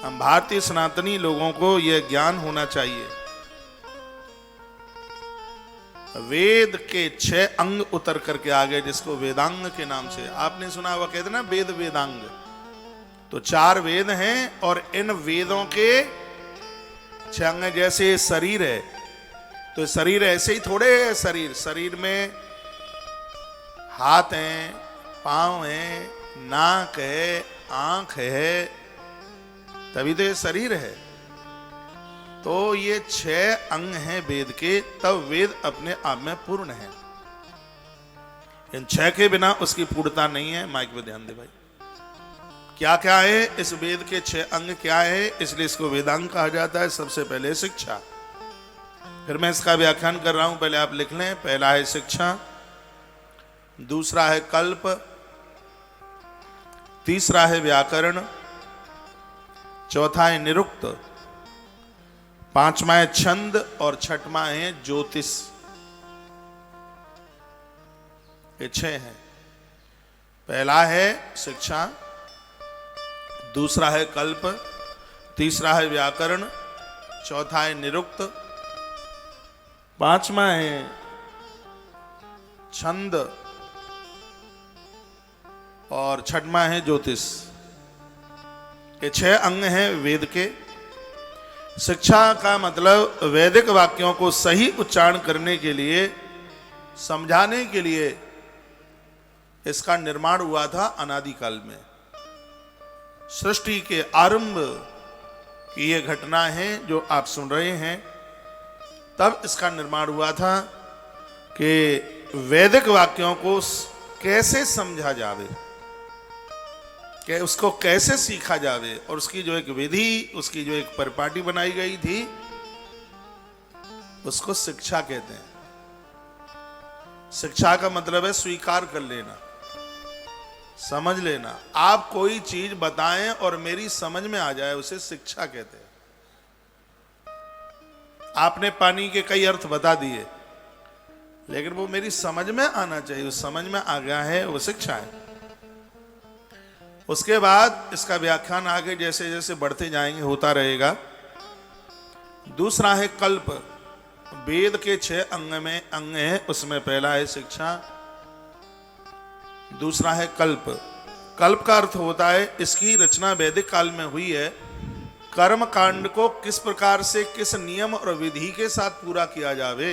हम भारतीय सनातनी लोगों को यह ज्ञान होना चाहिए। वेद के 6 अंग उतर करके आ गए, जिसको वेदांग के नाम से आपने सुना हुआ, कहते ना वेद वेदांग। तो 4 वेद हैं और इन वेदों के 6 अंग। जैसे शरीर है तो शरीर ऐसे ही थोड़े है, शरीर में हाथ हैं, पांव हैं, नाक है, आंख है, तभी तो ये शरीर है। तो ये 6 अंग हैं वेद के, तब वेद अपने आप में पूर्ण है। इन 6 के बिना उसकी पूर्णता नहीं है। माइक पे ध्यान दे भाई। क्या क्या है इस वेद के 6 अंग क्या है, इसलिए इसको वेदांग कहा जाता है। सबसे पहले शिक्षा, फिर मैं इसका व्याख्यान कर रहा हूं, पहले आप लिख लें। पहला है शिक्षा, दूसरा है कल्प, तीसरा है व्याकरण, चौथा है निरुक्त, पांचवा है छंद और छठवां है ज्योतिष। ये 6 हैं। पहला है शिक्षा, दूसरा है कल्प, तीसरा है व्याकरण, चौथा है निरुक्त, पांचवा है छंद और छठवां है ज्योतिष। ये 6 अंग हैं वेद के। शिक्षा का मतलब वैदिक वाक्यों को सही उच्चारण करने के लिए, समझाने के लिए इसका निर्माण हुआ था अनादि काल में। सृष्टि के आरंभ की ये घटना है जो आप सुन रहे हैं, तब इसका निर्माण हुआ था कि वैदिक वाक्यों को कैसे समझा जावे, कि उसको कैसे सीखा जावे, और उसकी जो एक विधि, उसकी जो एक परिपाटी बनाई गई थी, उसको शिक्षा कहते हैं। शिक्षा का मतलब है स्वीकार कर लेना, समझ लेना। आप कोई चीज बताएं और मेरी समझ में आ जाए, उसे शिक्षा कहते हैं। आपने पानी के कई अर्थ बता दिए, लेकिन वो मेरी समझ में आना चाहिए, उस समझ में आ गया है, वो शिक्षा है। उसके बाद इसका व्याख्यान आगे जैसे जैसे बढ़ते जाएंगे होता रहेगा। दूसरा है कल्प। वेद के 6 अंग है, उसमें पहला है शिक्षा, दूसरा है कल्प। कल्प का अर्थ होता है, इसकी रचना वैदिक काल में हुई है। कर्म कांड को किस प्रकार से, किस नियम और विधि के साथ पूरा किया जावे,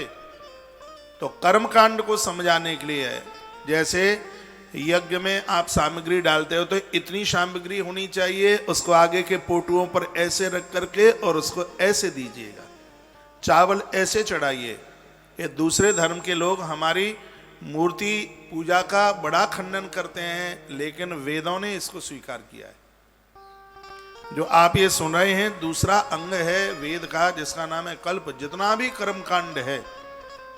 तो कर्म कांड को समझाने के लिए है। जैसे यज्ञ में आप सामग्री डालते हो तो इतनी सामग्री होनी चाहिए, उसको आगे के पोटुओं पर ऐसे रख करके और उसको ऐसे दीजिएगा, चावल ऐसे चढ़ाइए। ये दूसरे धर्म के लोग हमारी मूर्ति पूजा का बड़ा खंडन करते हैं, लेकिन वेदों ने इसको स्वीकार किया है। जो आप ये सुन रहे हैं दूसरा अंग है वेद का, जिसका नाम है कल्प। जितना भी कर्म कांड है,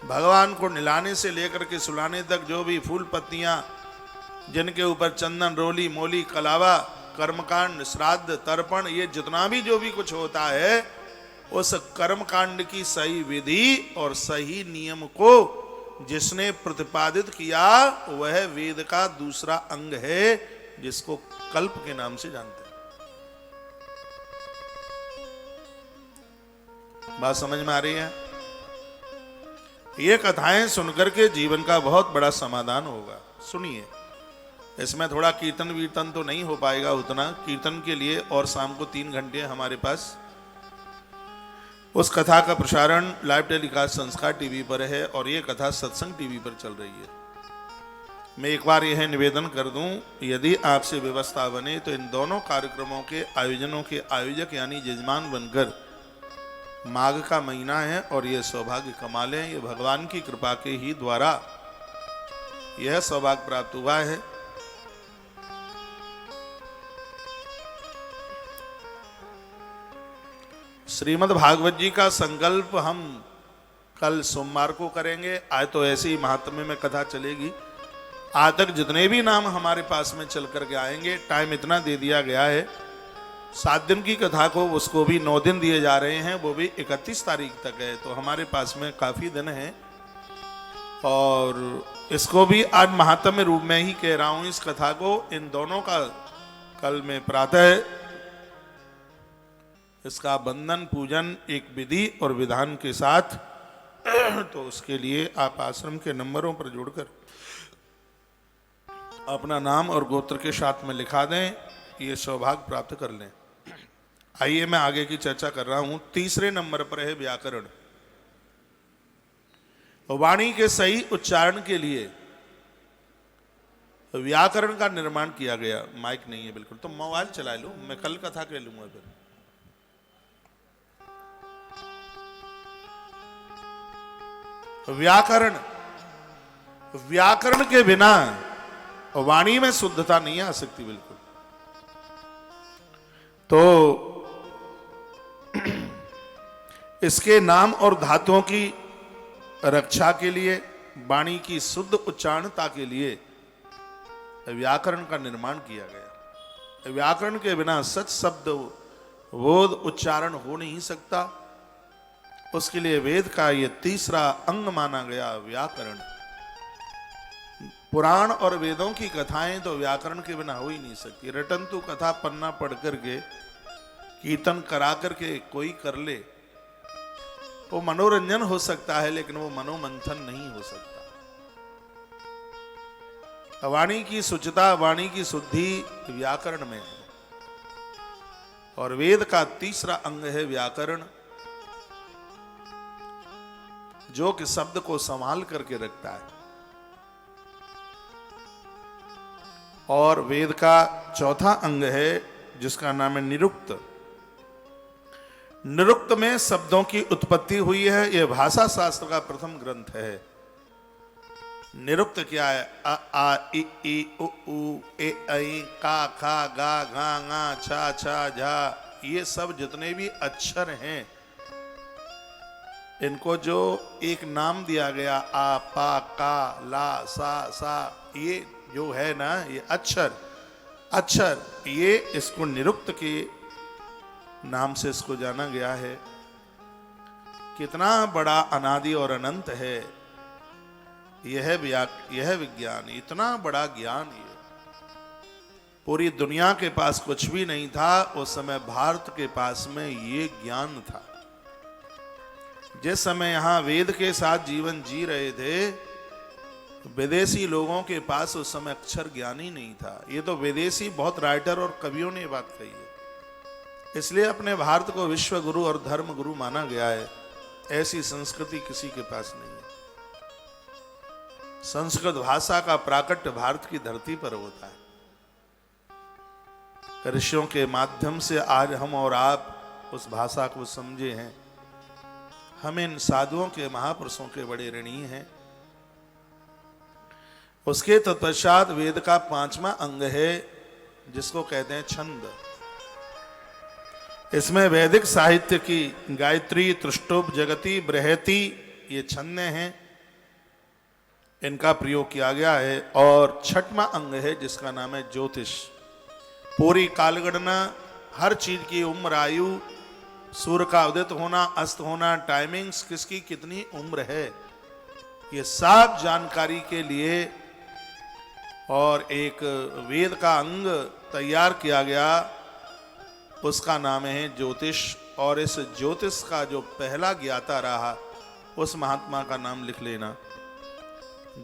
भगवान को निलाने से लेकर के सुलाने तक, जो भी फूल पत्तियां, जिनके ऊपर चंदन, रोली, मोली, कलावा, कर्मकांड, श्राद्ध, तर्पण, ये जितना भी जो भी कुछ होता है, उस कर्मकांड की सही विधि और सही नियम को जिसने प्रतिपादित किया, वह वेद का दूसरा अंग है, जिसको कल्प के नाम से जानते हैं। बात समझ में आ रही है? ये कथाएं सुनकर के जीवन का बहुत बड़ा समाधान होगा। सुनिए, इसमें थोड़ा कीर्तन वीर्तन तो नहीं हो पाएगा उतना। कीर्तन के लिए और शाम को 3 घंटे हमारे पास उस कथा का प्रसारण लाइव टेलीकास्ट संस्कार टीवी पर है, और ये कथा सत्संग टीवी पर चल रही है। मैं एक बार यह निवेदन कर दूं, यदि आपसे व्यवस्था बने तो इन दोनों कार्यक्रमों के आयोजनों के आयोजक यानी जजमान बनकर, माघ का महीना है और ये सौभाग्य कमा लें। ये भगवान की कृपा के ही द्वारा यह सौभाग्य प्राप्त हुआ है। श्रीमद् भागवत जी का संकल्प हम कल सोमवार को करेंगे। आज तो ऐसे ही महात्म्य में कथा चलेगी। आज तक जितने भी नाम हमारे पास में चल करके आएंगे, टाइम इतना दे दिया गया है, 7 दिन की कथा को उसको भी 9 दिन दिए जा रहे हैं, वो भी 31 तारीख तक है। तो हमारे पास में काफ़ी दिन है, और इसको भी आज महात्म्य रूप में ही कह रहा हूँ। इस कथा को, इन दोनों का कल में प्रातः इसका बंधन पूजन एक विधि और विधान के साथ, तो उसके लिए आप आश्रम के नंबरों पर जुड़कर अपना नाम और गोत्र के साथ में लिखा दें, ये सौभाग्य प्राप्त कर लें। आइए मैं आगे की चर्चा कर रहा हूं। तीसरे नंबर पर है व्याकरण। वाणी के सही उच्चारण के लिए व्याकरण का निर्माण किया गया। माइक नहीं है बिल्कुल, तो मोबाइल चला लो, मैं कल कथा कह लूंगा फिर। व्याकरण, व्याकरण के बिना वाणी में शुद्धता नहीं आ सकती बिल्कुल। तो इसके नाम और धातुओं की रक्षा के लिए, वाणी की शुद्ध उच्चारणता के लिए व्याकरण का निर्माण किया गया। व्याकरण के बिना सच शब्द बोध उच्चारण हो नहीं सकता। उसके लिए वेद का यह तीसरा अंग माना गया व्याकरण। पुराण और वेदों की कथाएं तो व्याकरण के बिना हो ही नहीं सकती। रटंतु कथा पन्ना पढ़ करके, कीर्तन करा करके कोई कर ले, वो मनोरंजन हो सकता है, लेकिन वो मनोमंथन नहीं हो सकता। वाणी की शुचिता, वाणी की शुद्धि व्याकरण में है। और वेद का तीसरा अंग है व्याकरण, जो कि शब्द को संभाल करके रखता है। और वेद का चौथा अंग है जिसका नाम है निरुक्त। निरुक्त में शब्दों की उत्पत्ति हुई है। यह भाषा शास्त्र का प्रथम ग्रंथ है। निरुक्त क्या है? अ आ इ ई उ ऊ ए ऐ का खा गा घा ङा छा छा झा, ये सब जितने भी अक्षर हैं, इनको जो एक नाम दिया गया, आ पा का ला सा सा, ये जो है ना, ये अक्षर, ये इसको निरुक्त के नाम से इसको जाना गया है। कितना बड़ा अनादि और अनंत है यह विज्ञान, इतना बड़ा ज्ञान। ये पूरी दुनिया के पास कुछ भी नहीं था उस समय, भारत के पास में ये ज्ञान था। जिस समय यहां वेद के साथ जीवन जी रहे थे, विदेशी लोगों के पास उस समय अक्षर ज्ञान ही नहीं था। ये तो विदेशी बहुत राइटर और कवियों ने बात कही है। इसलिए अपने भारत को विश्व गुरु और धर्म गुरु माना गया है। ऐसी संस्कृति किसी के पास नहीं है। संस्कृत भाषा का प्राकट्य भारत की धरती पर होता है। ऋषियों के माध्यम से आज हम और आप उस भाषा को समझे हैं। हम इन साधुओं के, महापुरुषों के बड़े ऋणी हैं। उसके तत्पश्चात वेद का पांचवा अंग है जिसको कहते हैं छंद। इसमें वैदिक साहित्य की गायत्री, त्रिष्टुप, जगती, बृहति, ये छंद हैं, इनका प्रयोग किया गया है। और छठवां अंग है जिसका नाम है ज्योतिष। पूरी कालगणना, हर चीज की उम्र, आयु, सूर्य का उदित होना, अस्त होना, टाइमिंग्स, किसकी कितनी उम्र है, ये सब जानकारी के लिए और एक वेद का अंग तैयार किया गया, उसका नाम है ज्योतिष। और इस ज्योतिष का जो पहला ज्ञाता रहा, उस महात्मा का नाम लिख लेना,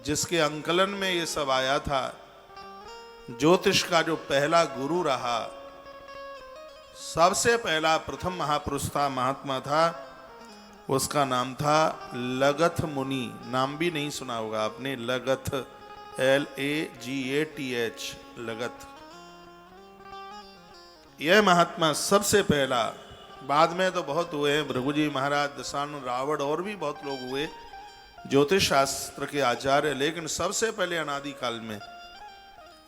जिसके अंकलन में ये सब आया था। ज्योतिष का जो पहला गुरु रहा, सबसे पहला प्रथम महापुरुष था, महात्मा था, उसका नाम था लगथ मुनि। नाम भी नहीं सुना होगा आपने, लगथ, LAGATH, लगथ। यह महात्मा सबसे पहला, बाद में तो बहुत हुए हैं, भृगुजी महाराज, दशानन, रावण और भी बहुत लोग हुए ज्योतिष शास्त्र के आचार्य, लेकिन सबसे पहले अनादि काल में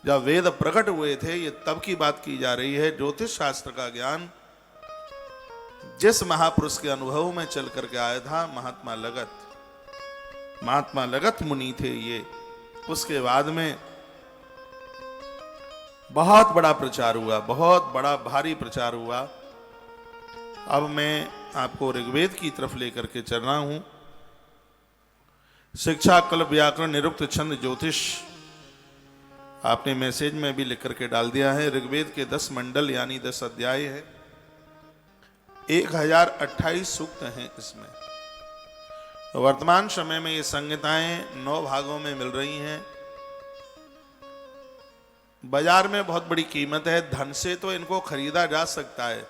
जब वेद प्रकट हुए थे, ये तब की बात की जा रही है। ज्योतिष शास्त्र का ज्ञान जिस महापुरुष के अनुभव में चल करके आया था, महात्मा लगत मुनि थे ये। उसके बाद में बहुत बड़ा प्रचार हुआ, बहुत बड़ा भारी प्रचार हुआ। अब मैं आपको ऋग्वेद की तरफ लेकर के चल रहा हूं। शिक्षा, कल्प, व्याकरण, निरुक्त, छंद, ज्योतिष, आपने मैसेज में भी लिख करके डाल दिया है। ऋग्वेद के 10 मंडल यानी 10 अध्याय है। 1028 सूक्त हैं इसमें। वर्तमान समय में ये संहिताएं 9 भागों में मिल रही हैं। बाजार में बहुत बड़ी कीमत है, धन से तो इनको खरीदा जा सकता है,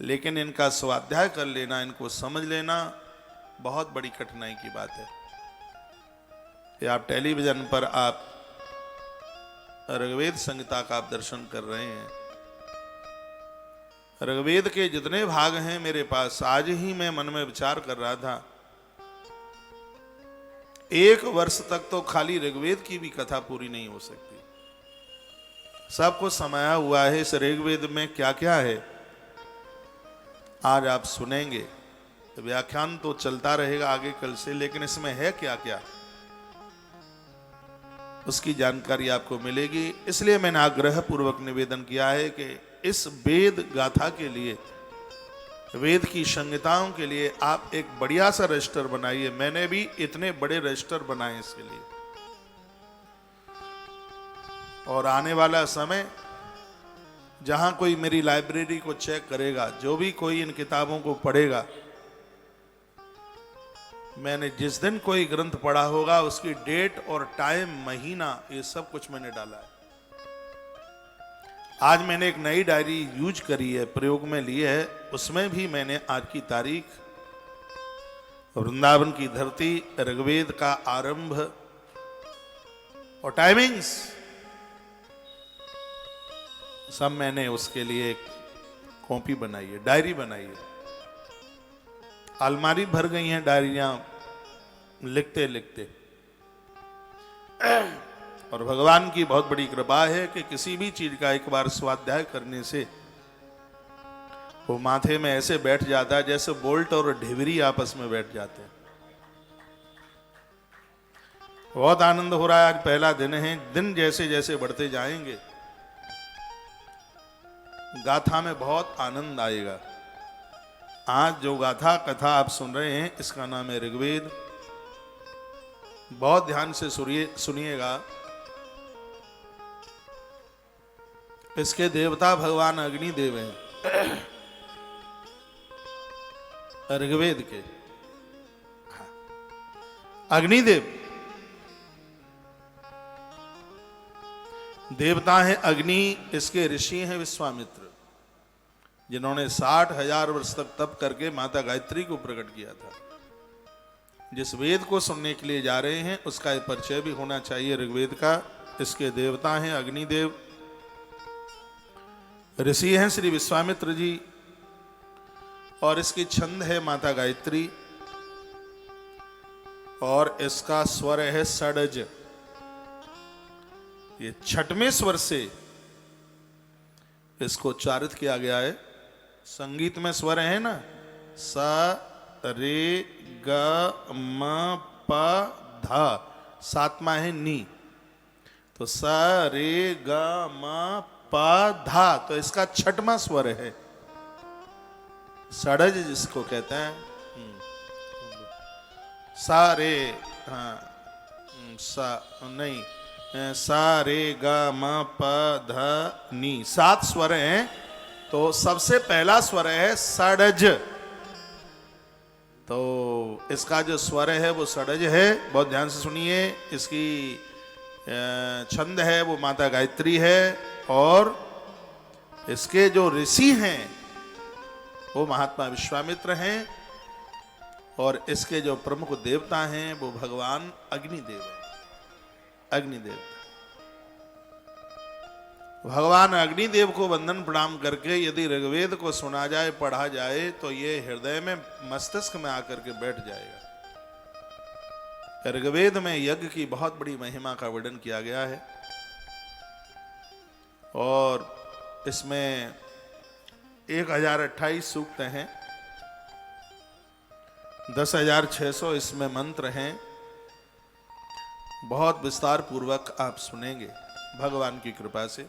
लेकिन इनका स्वाध्याय कर लेना, इनको समझ लेना बहुत बड़ी कठिनाई की बात है। ये आप टेलीविजन पर आप ऋग्वेद संहिता का आप दर्शन कर रहे हैं। ऋग्वेद के जितने भाग हैं मेरे पास, आज ही मैं मन में विचार कर रहा था, 1 वर्ष तक तो खाली ऋग्वेद की भी कथा पूरी नहीं हो सकती। सब कुछ समाया हुआ है इस ऋग्वेद में। क्या क्या है आज आप सुनेंगे। व्याख्यान तो चलता रहेगा आगे कल से, लेकिन इसमें है क्या क्या उसकी जानकारी आपको मिलेगी। इसलिए मैंने आग्रह पूर्वक निवेदन किया है कि इस वेद गाथा के लिए, वेद की संहिताओं के लिए आप एक बढ़िया सा रजिस्टर बनाइए। मैंने भी इतने बड़े रजिस्टर बनाए इसके लिए। और आने वाला समय जहां कोई मेरी लाइब्रेरी को चेक करेगा, जो भी कोई इन किताबों को पढ़ेगा, मैंने जिस दिन कोई ग्रंथ पढ़ा होगा उसकी डेट और टाइम, महीना, ये सब कुछ मैंने डाला है। आज मैंने एक नई डायरी यूज करी है, प्रयोग में ली है। उसमें भी मैंने आज की तारीख, वृंदावन की धरती, ऋग्वेद का आरंभ और टाइमिंग्स सब मैंने उसके लिए एक कॉपी बनाई है, डायरी बनाई है। अलमारी भर गई हैं डायरियां लिखते लिखते। और भगवान की बहुत बड़ी कृपा है कि किसी भी चीज का एक बार स्वाध्याय करने से वो माथे में ऐसे बैठ जाता है जैसे बोल्ट और ढिवरी आपस में बैठ जाते हैं। बहुत आनंद हो रहा है। आज पहला दिन है। दिन जैसे जैसे बढ़ते जाएंगे गाथा में बहुत आनंद आएगा। आज जो गाथा कथा आप सुन रहे हैं इसका नाम है ऋग्वेद। बहुत ध्यान से सुनिएगा। इसके देवता भगवान अग्निदेव हैं, ऋग्वेद के। अग्निदेव देवता हैं। अग्नि इसके ऋषि हैं विश्वामित्र, जिन्होंने 60,000 वर्ष तक तप करके माता गायत्री को प्रकट किया था। जिस वेद को सुनने के लिए जा रहे हैं उसका परिचय भी होना चाहिए ऋग्वेद का। इसके देवता हैं अग्निदेव, ऋषि हैं श्री विश्वामित्र जी, और इसकी छंद है माता गायत्री, और इसका स्वर है षडज। ये 6वें स्वर से इसको उच्चारित किया गया है। संगीत में स्वर है ना, सा रे ग म प धा, 7वां है नी, तो सा रे ग म प धा, तो इसका 6वां स्वर है षडज जिसको कहते हैं। सा रे, हाँ सा नहीं, सा रे ग म प ध नी, 7 स्वर हैं। तो सबसे पहला स्वर है षडज। तो इसका जो स्वर है वो षडज है। बहुत ध्यान से सुनिए। इसकी छंद है वो माता गायत्री है, और इसके जो ऋषि हैं वो महात्मा विश्वामित्र हैं, और इसके जो प्रमुख देवता हैं वो भगवान अग्निदेव हैं। अग्निदेव, भगवान अग्निदेव को वंदन प्रणाम करके यदि ऋग्वेद को सुना जाए, पढ़ा जाए, तो ये हृदय में, मस्तिष्क में आकर के बैठ जाएगा। ऋग्वेद में यज्ञ की बहुत बड़ी महिमा का वर्णन किया गया है, और इसमें 1028 सूक्त हैं, 10,600 इसमें मंत्र हैं। बहुत विस्तार पूर्वक आप सुनेंगे भगवान की कृपा से।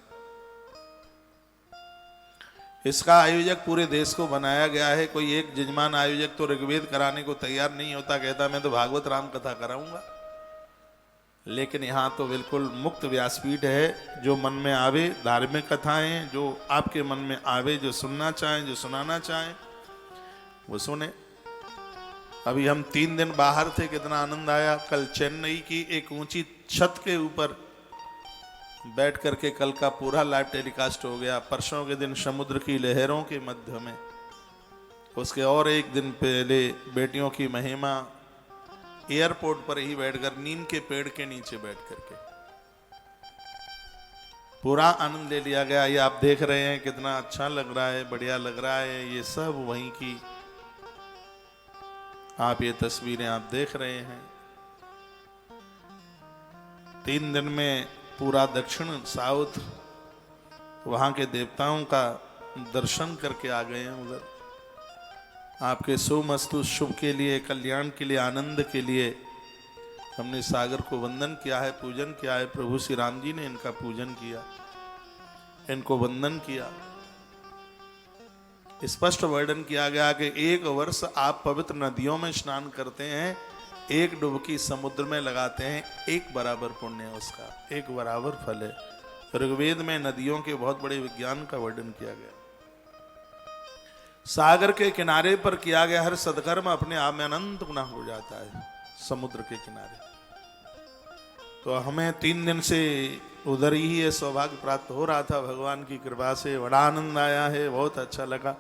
इसका आयोजक पूरे देश को बनाया गया है। कोई एक जजमान आयोजक तो ऋग्वेद कराने को तैयार नहीं होता, कहता मैं तो भागवत राम कथा कराऊंगा। लेकिन यहाँ तो बिल्कुल मुक्त व्यासपीठ है। जो मन में आवे, धार्मिक कथाएं जो आपके मन में आवे, जो सुनना चाहें, जो सुनाना चाहें वो सुने। अभी हम 3 दिन बाहर थे, कितना आनंद आया। कल चेन्नई की एक ऊंची छत के ऊपर बैठ करके कल का पूरा लाइव टेलीकास्ट हो गया। परसों के दिन समुद्र की लहरों के मध्य में, उसके और एक दिन पहले बेटियों की महिमा, एयरपोर्ट पर ही बैठकर नीम के पेड़ के नीचे बैठ करके पूरा आनंद ले लिया गया। ये आप देख रहे हैं कितना अच्छा लग रहा है, बढ़िया लग रहा है। ये सब वहीं की आप ये तस्वीरें आप देख रहे हैं। 3 दिन में पूरा दक्षिण साउथ वहां के देवताओं का दर्शन करके आ गए हैं उधर। आपके सुमस्तु शुभ के लिए, कल्याण के लिए, आनंद के लिए हमने सागर को वंदन किया है, पूजन किया है। प्रभु श्री राम जी ने इनका पूजन किया, इनको वंदन किया। स्पष्ट वर्णन किया गया कि 1 वर्ष आप पवित्र नदियों में स्नान करते हैं, 1 डुबकी समुद्र में लगाते हैं, 1 बराबर पुण्य है उसका, 1 बराबर फल है। ऋग्वेद में नदियों के बहुत बड़े विज्ञान का वर्णन किया गया। सागर के किनारे पर किया गया हर सत्कर्म अपने आप में अनंत गुना हो जाता है समुद्र के किनारे। तो हमें 3 दिन से उधर ही ये सौभाग्य प्राप्त हो रहा था, भगवान की कृपा से बड़ा आनंद आया है, बहुत अच्छा लगा।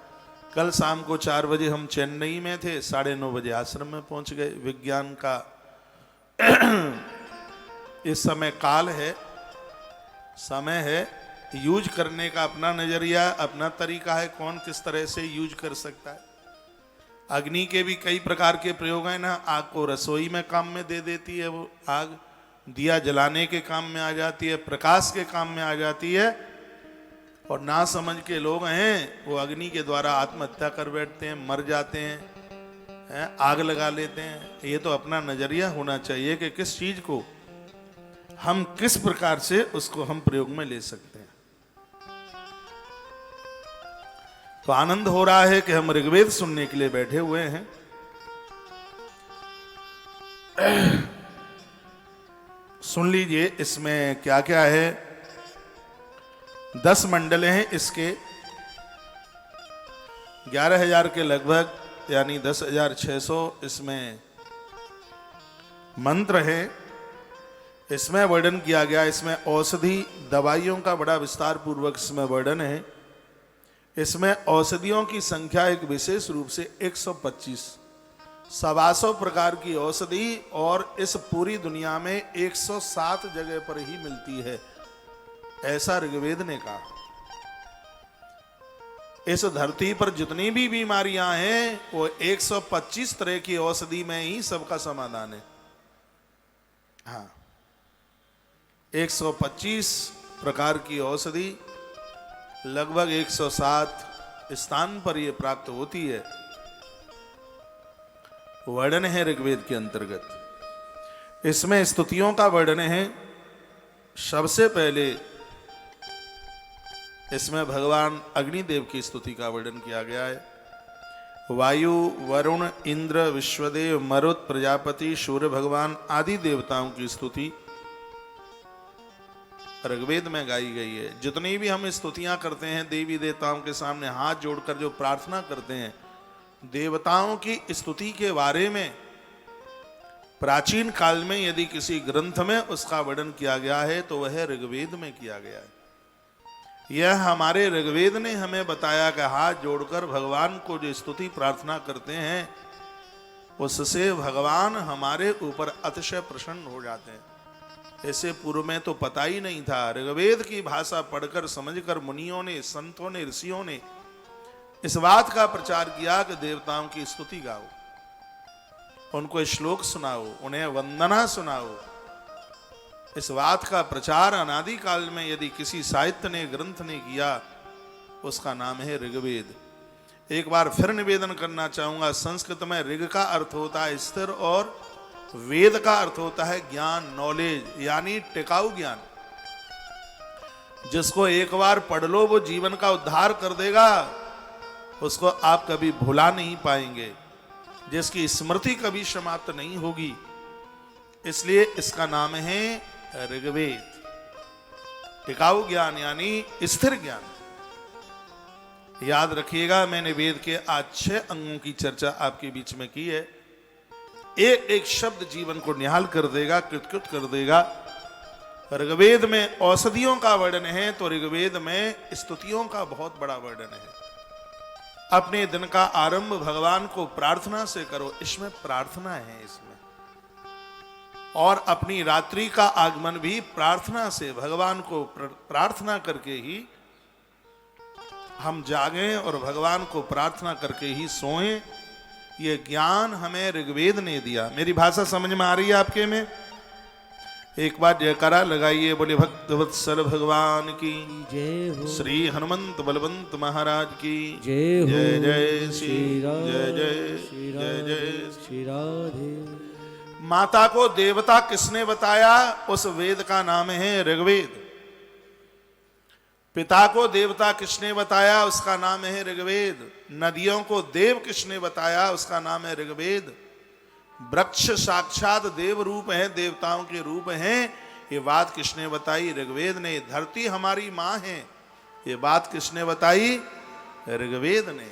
कल शाम को 4 बजे हम चेन्नई में थे, 9:30 बजे आश्रम में पहुंच गए। विज्ञान का इस समय काल है, समय है, यूज करने का अपना नजरिया, अपना तरीका है, कौन किस तरह से यूज कर सकता है। अग्नि के भी कई प्रकार के प्रयोग हैं ना। आग को रसोई में काम में दे देती है वो आग, दिया जलाने के काम में आ जाती है, प्रकाश के काम में आ जाती है। और ना समझ के लोग हैं वो अग्नि के द्वारा आत्महत्या कर बैठते हैं, मर जाते हैं, आग लगा लेते हैं। ये तो अपना नजरिया होना चाहिए कि किस चीज को हम किस प्रकार से उसको हम प्रयोग में ले सकते हैं। तो आनंद हो रहा है कि हम ऋग्वेद सुनने के लिए बैठे हुए हैं। सुन लीजिए इसमें क्या क्या है। 10 मंडल हैं इसके, 11,000 के लगभग, यानी 10,600 इसमें मंत्र है। इसमें वर्णन किया गया, इसमें औषधि दवाइयों का बड़ा विस्तार पूर्वक इसमें वर्णन है। इसमें औषधियों की संख्या एक विशेष रूप से 125, 125 प्रकार की औषधि, और इस पूरी दुनिया में 107 जगह पर ही मिलती है, ऐसा ऋग्वेद ने कहा। इस धरती पर जितनी भी बीमारियां हैं वो 125 तरह की औषधि में ही सबका समाधान है। हाँ, 125 प्रकार की औषधि, लगभग 107 स्थान पर यह प्राप्त होती है। वर्णन है ऋग्वेद के अंतर्गत। इसमें स्तुतियों का वर्णन है। सबसे पहले इसमें भगवान अग्निदेव की स्तुति का वर्णन किया गया है। वायु, वरुण, इंद्र, विश्वदेव, मरुत, प्रजापति, सूर्य भगवान आदि देवताओं की स्तुति ऋग्वेद में गाई गई है। जितनी भी हम स्तुतियां करते हैं देवी देवताओं के सामने हाथ जोड़कर जो प्रार्थना करते हैं, देवताओं की स्तुति के बारे में प्राचीन काल में यदि किसी ग्रंथ में उसका वर्णन किया गया है तो वह ऋग्वेद में किया गया है। यह हमारे ऋग्वेद ने हमें बताया कि हाथ जोड़कर भगवान को जो स्तुति प्रार्थना करते हैं उससे भगवान हमारे ऊपर अतिशय प्रसन्न हो जाते हैं। ऐसे पूर्व में तो पता ही नहीं था। ऋग्वेद की भाषा पढ़कर समझकर मुनियों ने, संतों ने, ऋषियों ने इस बात का प्रचार किया कि देवताओं की स्तुति गाओ, उनको श्लोक सुनाओ, उन्हें वंदना सुनाओ। इस बात का प्रचार अनादि काल में यदि किसी साहित्य ने, ग्रंथ ने किया, उसका नाम है ऋग्वेद। एक बार फिर निवेदन करना चाहूंगा, संस्कृत में ऋग का अर्थ होता है स्थिर और वेद का अर्थ होता है ज्ञान, नॉलेज, यानी टिकाऊ ज्ञान। जिसको एक बार पढ़ लो वो जीवन का उद्धार कर देगा, उसको आप कभी भुला नहीं पाएंगे, जिसकी स्मृति कभी समाप्त नहीं होगी, इसलिए इसका नाम है ऋग्वेद। टिकाऊ ज्ञान यानी स्थिर ज्ञान। याद रखिएगा, मैंने वेद के आज 6 अंगों की चर्चा आपके बीच में की है। एक एक शब्द जीवन को निहाल कर देगा, कृतकृत कर देगा। ऋग्वेद में औषधियों का वर्णन है तो ऋग्वेद में स्तुतियों का बहुत बड़ा वर्णन है। अपने दिन का आरंभ भगवान को प्रार्थना से करो, इसमें प्रार्थना है इसमें। और अपनी रात्रि का आगमन भी प्रार्थना से, भगवान को प्रार्थना करके ही हम जागें और भगवान को प्रार्थना करके ही सोएं। ये ज्ञान हमें ऋग्वेद ने दिया। मेरी भाषा समझ में आ रही है आपके में? एक बार जयकारा लगाइए, बोले भक्तवत्सल भगवान की जय हो, श्री हनुमंत बलवंत महाराज की जय हो, जय जय श्री राधे, जय जय श्री जय राधे, जय। श्री राधे। माता को देवता किसने बताया? उस वेद का नाम है ऋग्वेद। पिता को देवता किसने बताया? उसका नाम है ऋग्वेद। नदियों को देव किसने बताया? उसका नाम है ऋग्वेद। वृक्ष साक्षात देव रूप है, देवताओं के रूप हैं, ये बात किसने बताई? ऋग्वेद ने। धरती हमारी माँ है, ये बात किसने बताई? ऋग्वेद ने।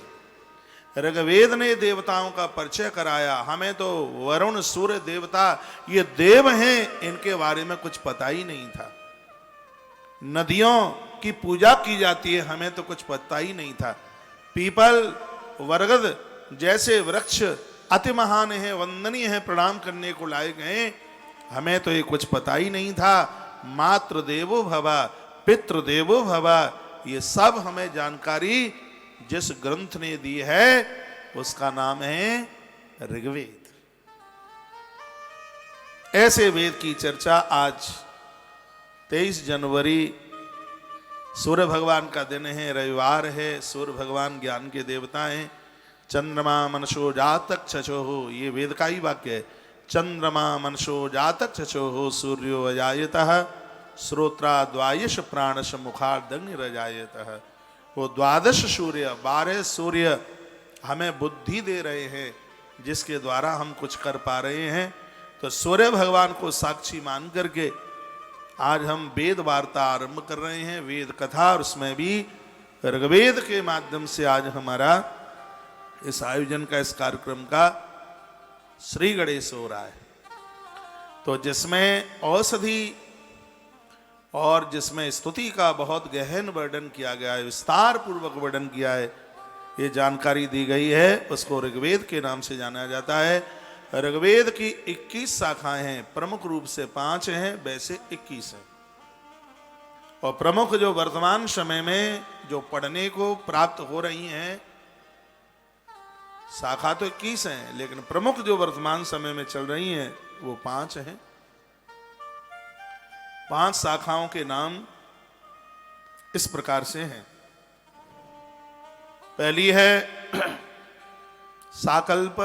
ऋग्वेद ने देवताओं का परिचय कराया। हमें तो वरुण सूर्य देवता ये देव हैं, इनके बारे में कुछ पता ही नहीं था। नदियों की पूजा की जाती है, हमें तो कुछ पता ही नहीं था। पीपल बरगद जैसे वृक्ष अति महान है, वंदनीय है, प्रणाम करने को लायक हैं, हमें तो ये कुछ पता ही नहीं था। मातृ देवो भवा, पितृ देवो भवा, ये सब हमें जानकारी जिस ग्रंथ ने दी है उसका नाम है ऋग्वेद। ऐसे वेद की चर्चा आज 23 जनवरी सूर्य भगवान का दिन है, रविवार है। सूर्य भगवान ज्ञान के देवता हैं। चंद्रमा मनसो जातक चचो, ये वेद का ही वाक्य है। चंद्रमा मनसो जातक चचो सूर्यो अजायतः श्रोत्रा द्वायश प्राणश मुखार्दग्निरजायतः। वो 12 सूर्य, 12 सूर्य हमें बुद्धि दे रहे हैं, जिसके द्वारा हम कुछ कर पा रहे हैं। तो सूर्य भगवान को साक्षी मान करके आज हम वेद वार्ता आरंभ कर रहे हैं, वेद कथा, और उसमें भी ऋग्वेद के माध्यम से आज हमारा इस आयोजन का, इस कार्यक्रम का श्री गणेश हो रहा है। तो जिसमें औषधि और जिसमें स्तुति का बहुत गहन वर्णन किया गया है, विस्तार पूर्वक वर्णन किया है, ये जानकारी दी गई है, उसको ऋग्वेद के नाम से जाना जाता है। ऋग्वेद की 21 शाखाएं हैं, प्रमुख रूप से 5 हैं, वैसे 21 हैं। और प्रमुख जो वर्तमान समय में जो पढ़ने को प्राप्त हो रही हैं, शाखा तो 21 हैं, लेकिन प्रमुख जो वर्तमान समय में चल रही हैं वो 5 हैं। 5 शाखाओं के नाम इस प्रकार से हैं। पहली है साकल्प।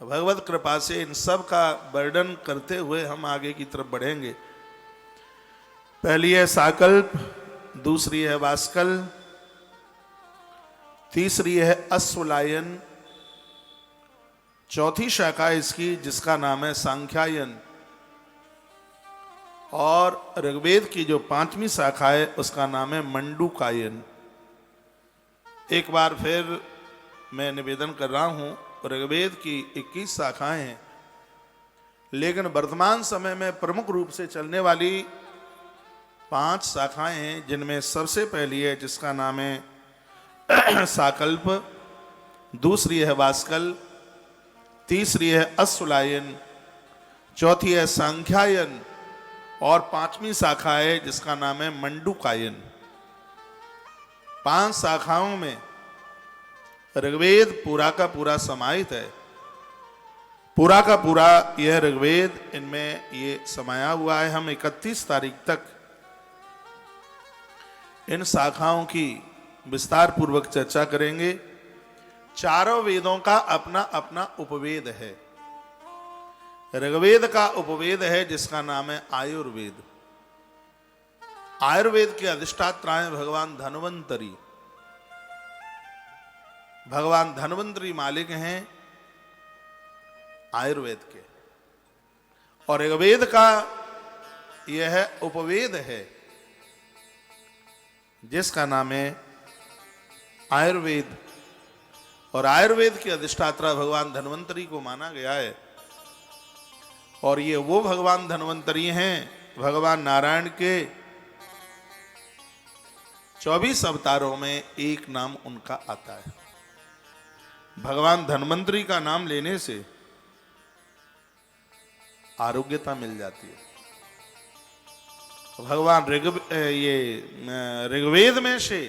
भगवत कृपा से इन सब का वर्णन करते हुए हम आगे की तरफ बढ़ेंगे। पहली है साकल्प, दूसरी है वास्कल, तीसरी है अश्वलायन, चौथी शाखा इसकी जिसका नाम है सांख्यायन, और ऋग्वेद की जो 5वीं शाखा है उसका नाम है मंडूकायन। एक बार फिर मैं निवेदन कर रहा हूं, ऋग्वेद की 21 शाखाएं हैं, लेकिन वर्तमान समय में प्रमुख रूप से चलने वाली 5 शाखाएं हैं, जिनमें सबसे पहली है जिसका नाम है साकल्प, दूसरी है वास्कल, तीसरी है अश्वलायन, चौथी है सांख्यायन, और 5वीं शाखा है जिसका नाम है मंडूकायन। 5 शाखाओं में ऋग्वेद पूरा का पूरा समाहित है। पूरा का पूरा यह ऋग्वेद इनमें ये समाया हुआ है। हम 31 तारीख तक इन शाखाओं की विस्तार पूर्वक चर्चा करेंगे। चारों वेदों का अपना अपना उपवेद है। ऋग्वेद का उपवेद है जिसका नाम है आयुर्वेद। आयुर्वेद के अधिष्ठाता हैं भगवान धन्वंतरी। भगवान धन्वंतरी मालिक हैं आयुर्वेद के। और ऋग्वेद का यह उपवेद है जिसका नाम है आयुर्वेद। और आयुर्वेद के अधिष्ठाता भगवान धन्वंतरी को माना गया है। और ये वो भगवान धन्वंतरी हैं, भगवान नारायण के 24 अवतारों में एक नाम उनका आता है। भगवान धन्वंतरी का नाम लेने से आरोग्यता मिल जाती है। भगवान ऋग्वेद में से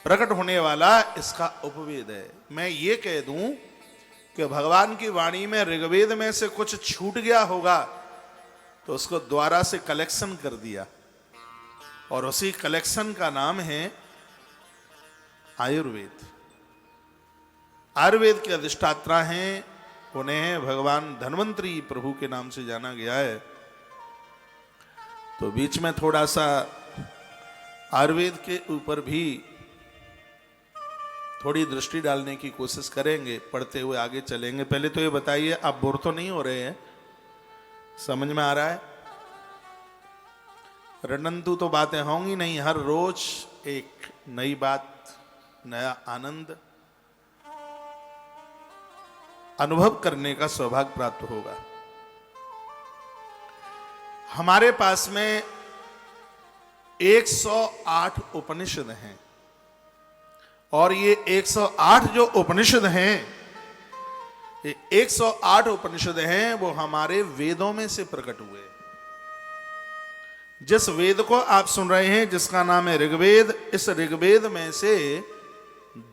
प्रकट होने वाला इसका उपवेद है। मैं ये कह दूं कि भगवान की वाणी में ऋग्वेद में से कुछ छूट गया होगा तो उसको द्वारा से कलेक्शन कर दिया, और उसी कलेक्शन का नाम है आयुर्वेद। आयुर्वेद के अधिष्ठाता हैं, उन्हें भगवान धन्वंतरी प्रभु के नाम से जाना गया है। तो बीच में थोड़ा सा आयुर्वेद के ऊपर भी थोड़ी दृष्टि डालने की कोशिश करेंगे, पढ़ते हुए आगे चलेंगे। पहले तो ये बताइए, आप बोर तो नहीं हो रहे हैं? समझ में आ रहा है? रटंतु तो बातें होंगी नहीं, हर रोज एक नई बात, नया आनंद अनुभव करने का सौभाग्य प्राप्त होगा। हमारे पास में 108 उपनिषद हैं, और ये 108 जो उपनिषद हैं, ये 108 उपनिषद हैं, वो हमारे वेदों में से प्रकट हुए। जिस वेद को आप सुन रहे हैं जिसका नाम है ऋग्वेद, इस ऋग्वेद में से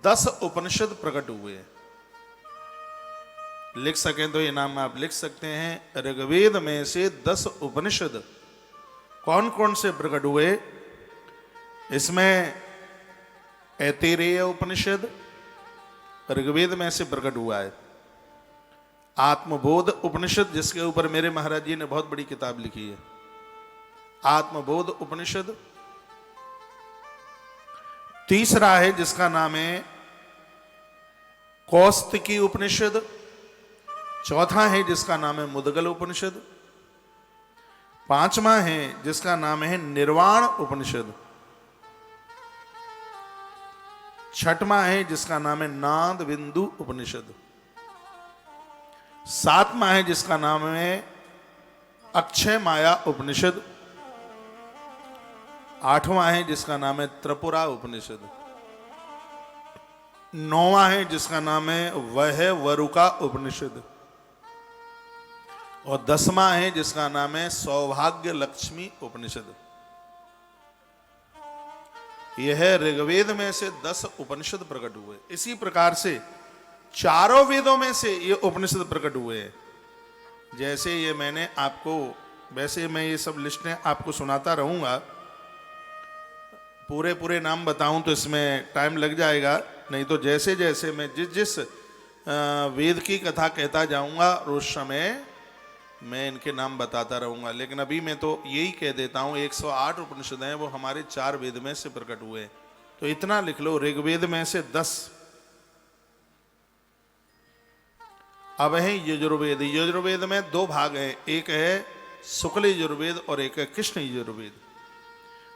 10 उपनिषद प्रकट हुए। लिख सकें तो ये नाम आप लिख सकते हैं। ऋग्वेद में से 10 उपनिषद कौन कौन से प्रकट हुए? इसमें ऐतरेय उपनिषद ऋग्वेद में से प्रकट हुआ है। आत्मबोध उपनिषद, जिसके ऊपर मेरे महाराज जी ने बहुत बड़ी किताब लिखी है, आत्मबोध उपनिषद। तीसरा है जिसका नाम है कौस्तिकी उपनिषद। चौथा है जिसका नाम है मुद्गल उपनिषद। पांचवा है जिसका नाम है निर्वाण उपनिषद। छठवां है जिसका नाम है नाद बिंदु उपनिषद। सातवां है जिसका नाम है अक्षय माया उपनिषद। आठवां है जिसका नाम है त्रिपुरा उपनिषद। नौवां है जिसका नाम है वह वरुका उपनिषद। और 10वां है जिसका नाम है सौभाग्य लक्ष्मी उपनिषद। यह ऋग्वेद में से 10 उपनिषद प्रकट हुए। इसी प्रकार से चारों वेदों में से ये उपनिषद प्रकट हुए हैं। जैसे ये मैंने आपको, वैसे मैं ये सब लिस्टें आपको सुनाता रहूंगा। पूरे नाम बताऊं तो इसमें टाइम लग जाएगा, नहीं तो जैसे जैसे मैं जिस वेद की कथा कहता जाऊंगा उस समय मैं इनके नाम बताता रहूंगा। लेकिन अभी मैं तो यही कह देता हूं, 108 उपनिषद हैं, वो हमारे 4 वेद में से प्रकट हुए। तो इतना लिख लो, ऋग्वेद में से 10। अब है यजुर्वेद। यजुर्वेद में 2 भाग हैं, एक है शुक्ल यजुर्वेद और एक है कृष्ण यजुर्वेद।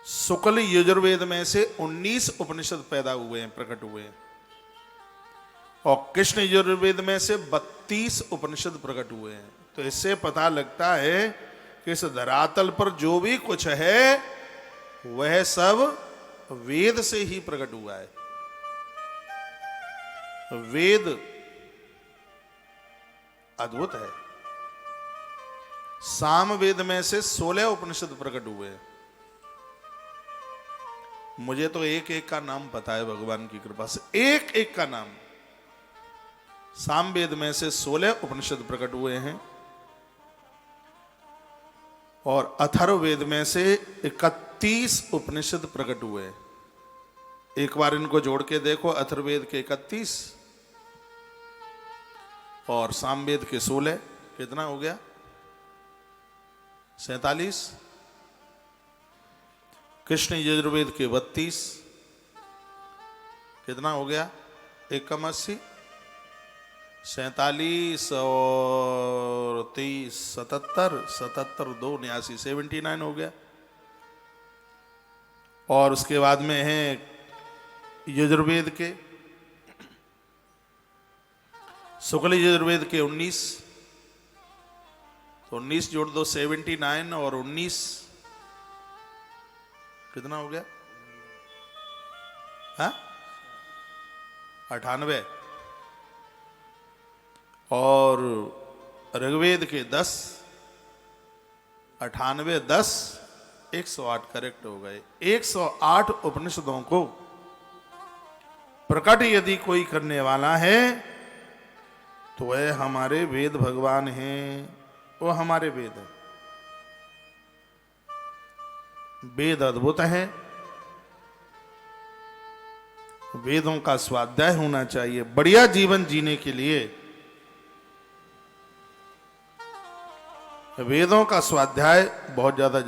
शुक्ल यजुर्वेद में से 19 उपनिषद पैदा हुए हैं, प्रकट हुए हैं। और कृष्ण यजुर्वेद में से 32 उपनिषद प्रकट हुए हैं। तो इससे पता लगता है कि इस धरातल पर जो भी कुछ है वह सब वेद से ही प्रकट हुआ है। वेद अद्भुत है। सामवेद में से 16 उपनिषद प्रकट हुए हैं। मुझे तो एक एक का नाम पता है भगवान की कृपा से, एक एक का नाम। सामवेद में से 16 उपनिषद प्रकट हुए हैं और अथर्ववेद में से 31 उपनिषद प्रकट हुए हैं। एक बार इनको जोड़ के देखो, अथर्ववेद के 31 और सामवेद के 16, कितना हो गया? 47। कृष्ण यजुर्वेद के 32, कितना हो गया? 1 कम 80। 47 और 23 77 77 2 79 79 हो गया। और उसके बाद में है यजुर्वेद के, शुक्ल यजुर्वेद के 19, तो 19 जोड़ दो 79 और 19 कितना हो गया? हाँ 98। और ऋग्वेद के 10 98 10 108 करेक्ट हो गए। 108 उपनिषदों को प्रकट यदि कोई करने वाला है तो वह हमारे वेद भगवान हैं, वो हमारे वेद हैं। वेद अद्भुत हैं, वेदों का स्वाध्याय होना चाहिए बढ़िया जीवन जीने के लिए। वेदों का स्वाध्याय बहुत ज्यादा